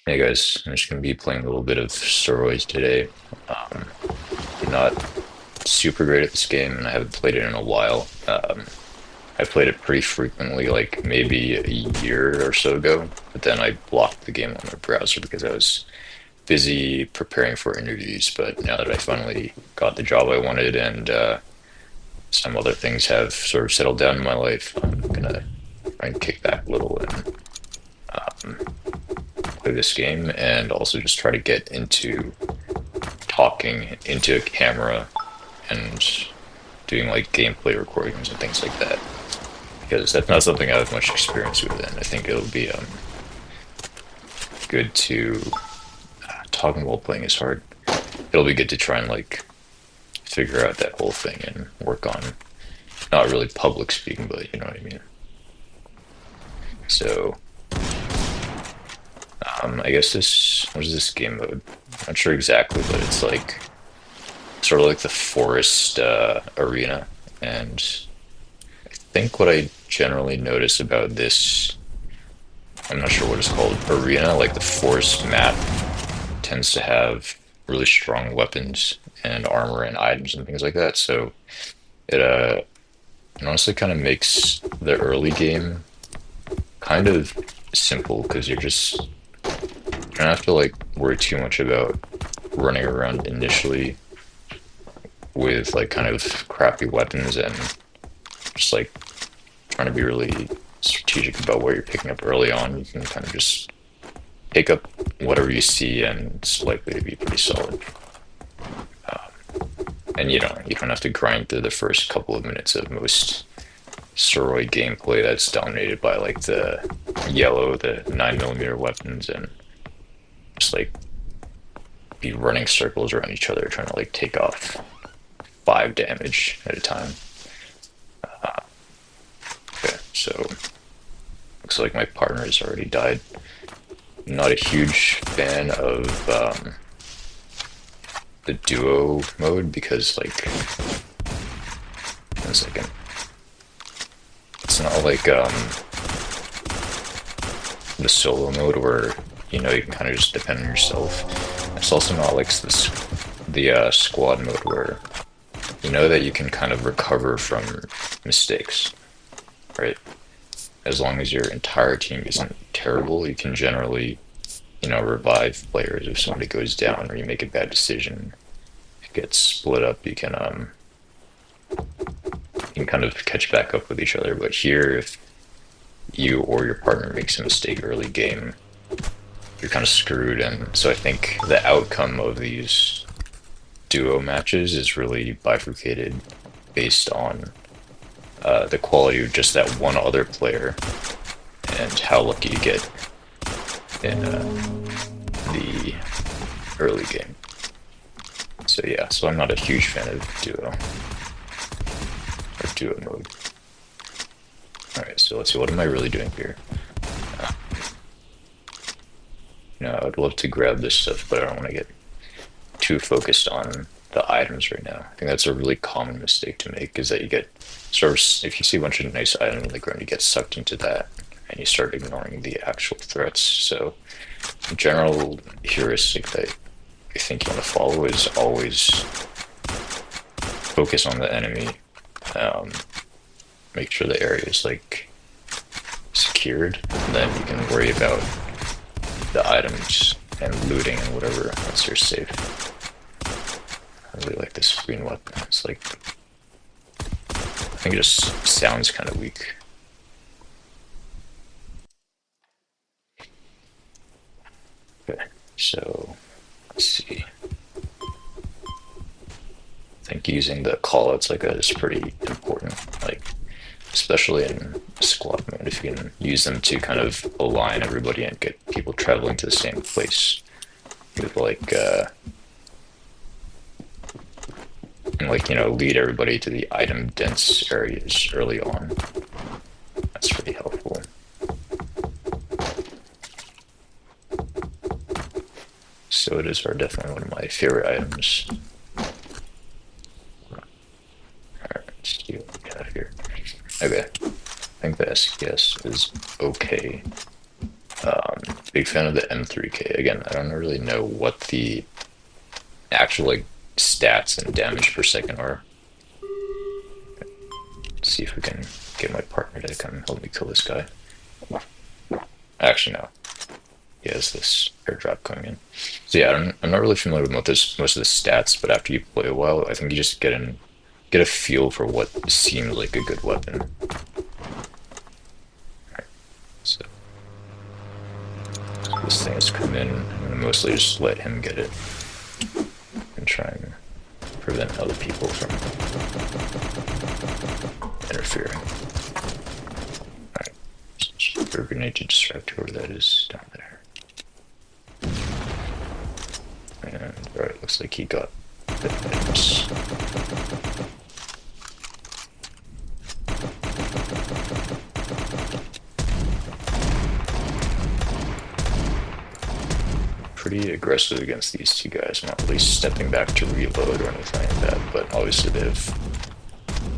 Hey guys, I'm just gonna be playing a little bit of Steroids today. Um, I'm not super great at this game, and I haven't played it in a while. I played it pretty frequently, like maybe a year or so ago, but then I blocked the game on my browser because I was busy preparing for interviews. But now that I finally got the job I wanted and some other things have sort of settled down in my life, I'm gonna try and kick back a little and play this game and also just try to get into talking into a camera and doing like gameplay recordings and things like that because that's not something I have much experience with, and I think it'll be good to talking while playing is hard. It'll be good to try and like figure out that whole thing and work on not really public speaking, but you know what I mean. So I guess this what is this game mode? I'm not sure exactly, but it's like sort of like the forest arena, and I think what I generally notice about this, I'm not sure what it's called, arena, like the forest map, tends to have really strong weapons and armor and items and things like that. So it honestly kind of makes the early game kind of simple because you don't have to like worry too much about running around initially with like kind of crappy weapons and just like trying to be really strategic about what you're picking up early on. You can kind of just pick up whatever you see, and it's likely to be pretty solid. And you don't have to grind through the first couple of minutes of most steroid gameplay that's dominated by like the yellow, the 9mm weapons, and just like be running circles around each other trying to like take off 5 damage at a time. Okay, so looks like my partner has already died. I'm not a huge fan of the duo mode because like one second, it's not like the solo mode where you can kind of just depend on yourself. It's also not like this the squad mode where you know that you can kind of recover from mistakes, right? As long as your entire team isn't terrible, you can generally revive players if somebody goes down or you make a bad decision. It gets split up. You can kind of catch back up with each other. But here, if you or your partner makes a mistake early game, you're kind of screwed. And so I think the outcome of these duo matches is really bifurcated based on the quality of just that one other player and how lucky you get in the early game. So yeah, so I'm not a huge fan of duo mode. All right, so let's see. What am I really doing here? I'd love to grab this stuff, but I don't want to get too focused on the items right now. I think that's a really common mistake to make, is that you get sort of, if you see a bunch of nice items on the ground, you get sucked into that and you start ignoring the actual threats. So, general heuristic that I think you want to follow is always focus on the enemy. Um, Make sure the area is like secured, and then you can worry about the items and looting and whatever once you're safe. I really like this green weapon. It's like, I think it just sounds kind of weak. Okay, so let's see. I think using the callouts like that is pretty important. Like, especially in squad mode, if you can use them to kind of align everybody and get people traveling to the same place with like and like lead everybody to the item dense areas early on. That's pretty helpful. Sodas are definitely one of my favorite items. Alright, let's see what we have here. Okay, I think the SKS is okay. big fan of the M3K. Again, I don't really know what the actual like stats and damage per second are. Let's see if we can get my partner to come help me kill this guy. Actually, no. He has this airdrop coming in. So yeah, I'm not really familiar with most of the stats, but after you play a while, I think you just get a feel for what seems like a good weapon. Alright, so this thing has come in. I'm gonna mostly just let him get it and try and prevent other people from interfering. Alright, so grenade to distract whoever that is down there. And alright, looks like he got the items. Pretty aggressive against these two guys. I'm not really stepping back to reload or anything like that, but obviously they have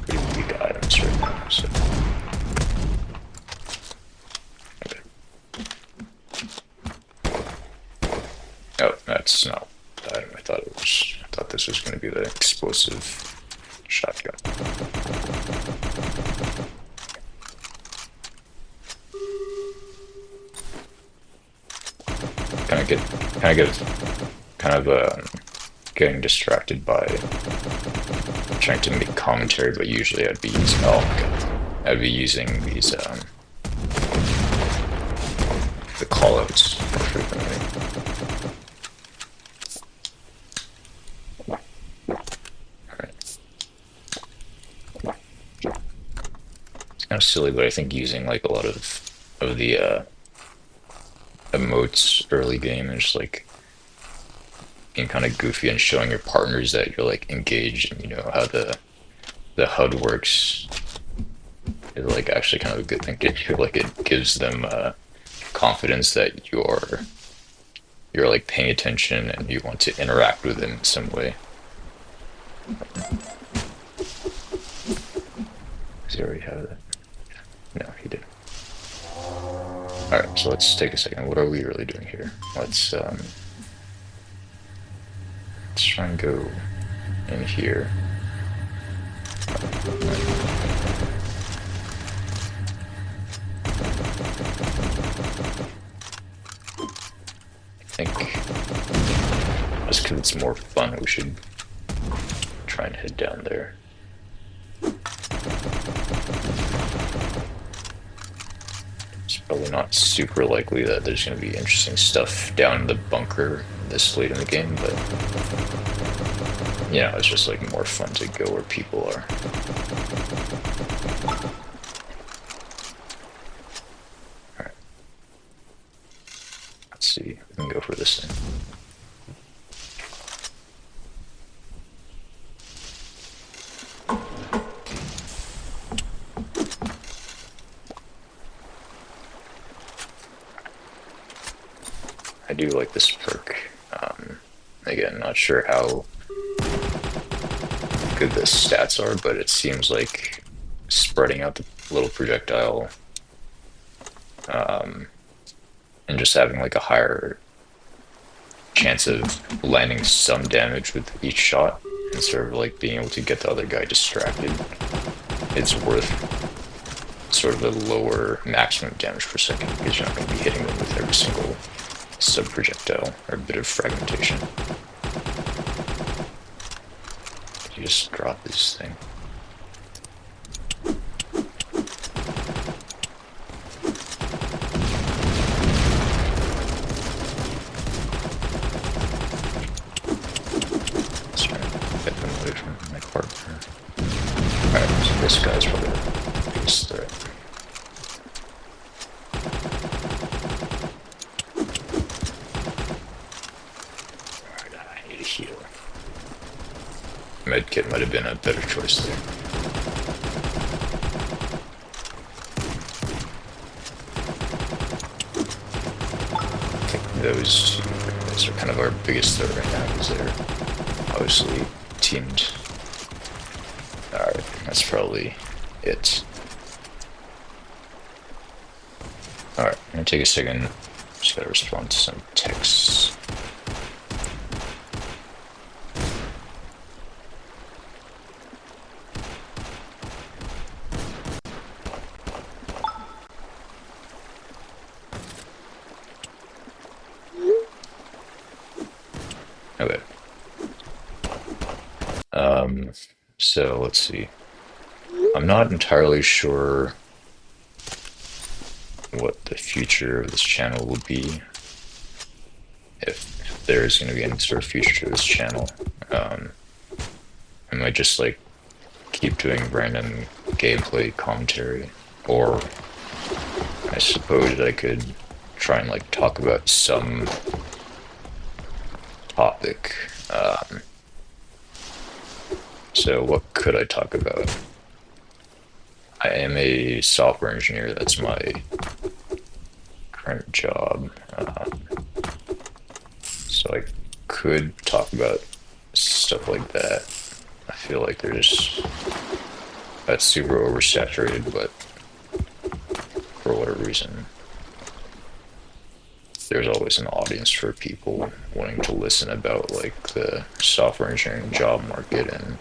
pretty weak items right now, so. Okay. Oh, that's not the item I thought it was. I thought this was going to be the explosive shotgun. Getting distracted by trying to make commentary, but usually I'd be using these the callouts more frequently. Alright. It's kind of silly, but I think using like a lot of the emotes early game and just like being kind of goofy and showing your partners that you're like engaged and you know how the HUD works is like actually kind of a good thing to do. Like it gives them confidence that you're like paying attention and you want to interact with them in some way. Does he already have that? No, he didn't. Alright, so let's take a second. What are we really doing here? Let's try and go in here. I think just because it's more fun, we should try and head down there. It's probably not super likely that there's going to be interesting stuff down in the bunker this late in the game, but you know, it's just like more fun to go where people are. Alright. Let's see, we can go for this thing. I do like this perk. Again, not sure how good the stats are, but it seems like spreading out the little projectile and just having like a higher chance of landing some damage with each shot instead of like being able to get the other guy distracted. It's worth sort of a lower maximum damage per second because you're not going to be hitting them with every single sub-projectile or a bit of fragmentation. You just drop this thing. Let's try and get them away from my partner. Alright, so this guy's probably the biggest threat. Medkit might have been a better choice there. I think those two guys are kind of our biggest threat right now because they're obviously teamed. Alright, that's probably it. Alright, I'm gonna take a second, Just gotta respond to some texts. Okay. So let's see. I'm not entirely sure what the future of this channel will be, if there's going to be any sort of future to this channel. I might just like keep doing random gameplay commentary, or I suppose I could try and like talk about some topic. So what could I talk about? I am a software engineer. That's my current job. So I could talk about stuff like that. I feel like that's super oversaturated, but for whatever reason, there's always an audience for people wanting to listen about like the software engineering job market and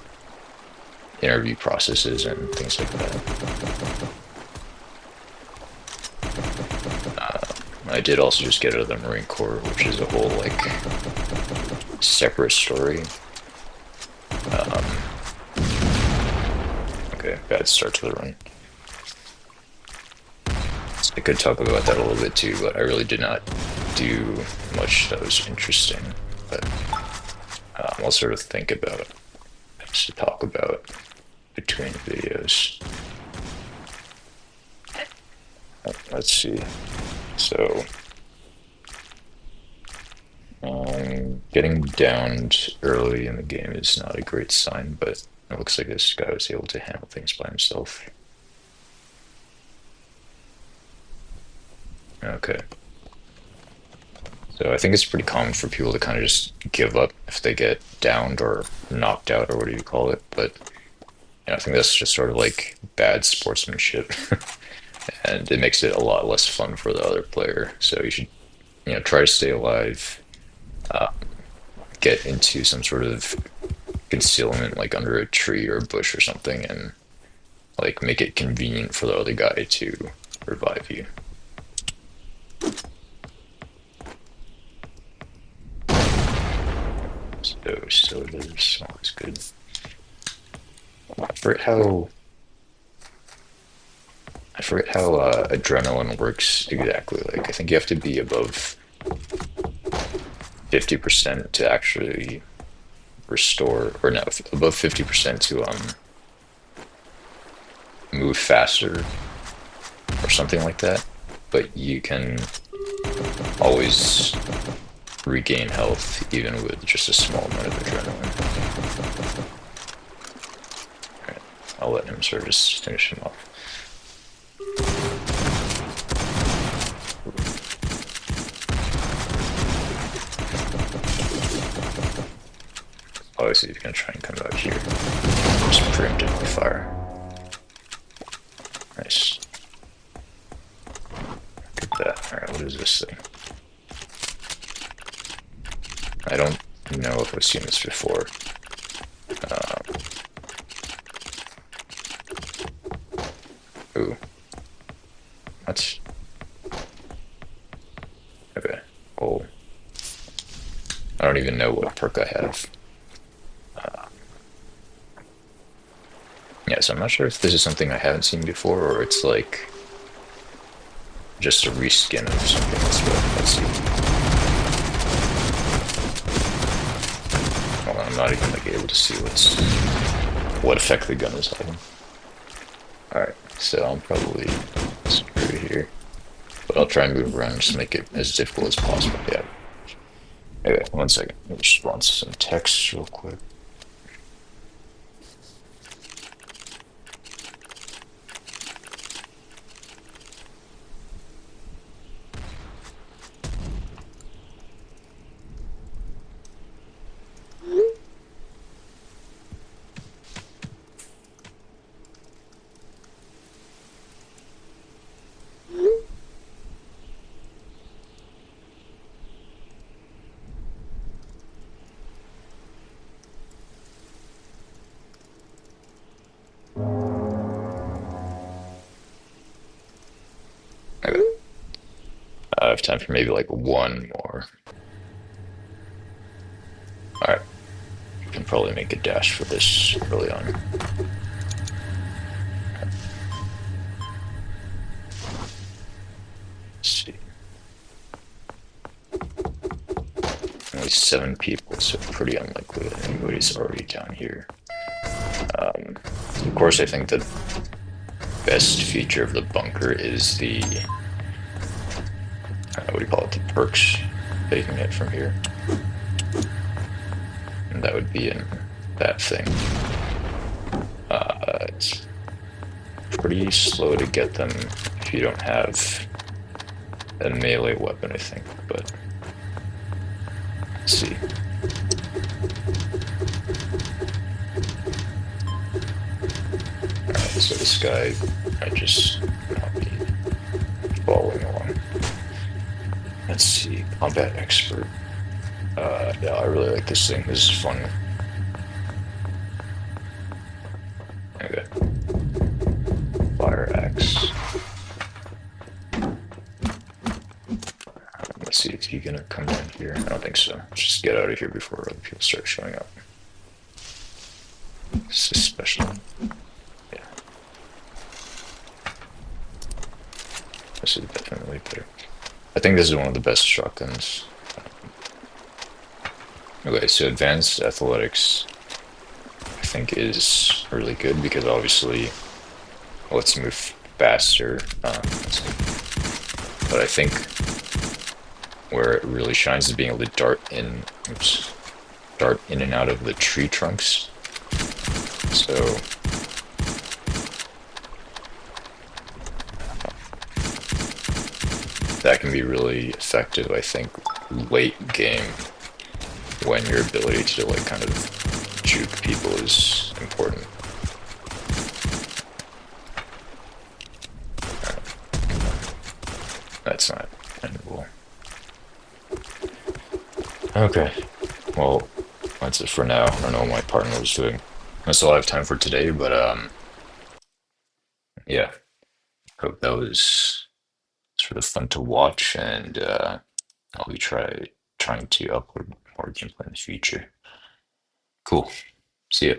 interview processes and things like that. I did also just get out of the Marine Corps, which is a whole like separate story. Okay, bad start to the run. I could talk about that a little bit too, but I really did not do much that was interesting. But I'll sort of think about things to talk about between videos. Let's see. So, getting downed early in the game is not a great sign, but it looks like this guy was able to handle things by himself. Okay. So I think it's pretty common for people to kind of just give up if they get downed or knocked out or what do you call it. But I think that's just sort of like bad sportsmanship, and it makes it a lot less fun for the other player. So you should, try to stay alive, get into some sort of concealment, like under a tree or a bush or something, and like make it convenient for the other guy to revive you. So there's always good. I forget how adrenaline works exactly. Like I think you have to be above 50% to actually restore, or no, above 50% to move faster or something like that. But you can always regain health even with just a small amount of adrenaline. Alright, I'll let him sort of just finish him off. Obviously, he's gonna try and come out here. Just preemptively fire. Nice. Look at that. Alright, what is this thing? I don't know if I've seen this before. Ooh. What? Okay. Oh. I don't even know what perk I have. Yeah, so I'm not sure if this is something I haven't seen before, or it's like just a reskin of something else, but let's see. Well, I'm not even like able to see what effect the gun is having. Alright, so I'm probably screwed here. But I'll try and move around just to make it as difficult as possible. Yeah. Anyway, 1 second. Let me respond to some text real quick. time for maybe like one more. All right, you can probably make a dash for this early on. Let's see. Only 7 people, so pretty unlikely that anybody's already down here. Of course, I think the best feature of the bunker is the, what do you call it, the perks, taking it from here. And that would be in that thing. It's pretty slow to get them if you don't have a melee weapon, I think, but let's see. Alright, so this guy might just not be following along. Let's see, combat expert. Yeah, I really like this thing. This is fun. Okay. Fire axe. Let's see, is he gonna come down here? I don't think so. Let's just get out of here before other people start showing up. This is special. Yeah. This is definitely better. I think this is one of the best shotguns. Okay, so advanced athletics, I think, is really good because obviously it lets you move faster. But I think where it really shines is being able to dart in and out of the tree trunks. So that can be really effective, I think, late game when your ability to like kind of juke people is important. That's not endable. Okay, well, that's it for now. I don't know what my partner was doing. That's all I have time for today, but yeah, hope that was sort of fun to watch, and I'll be trying to upload more gameplay in the future. Cool. See ya.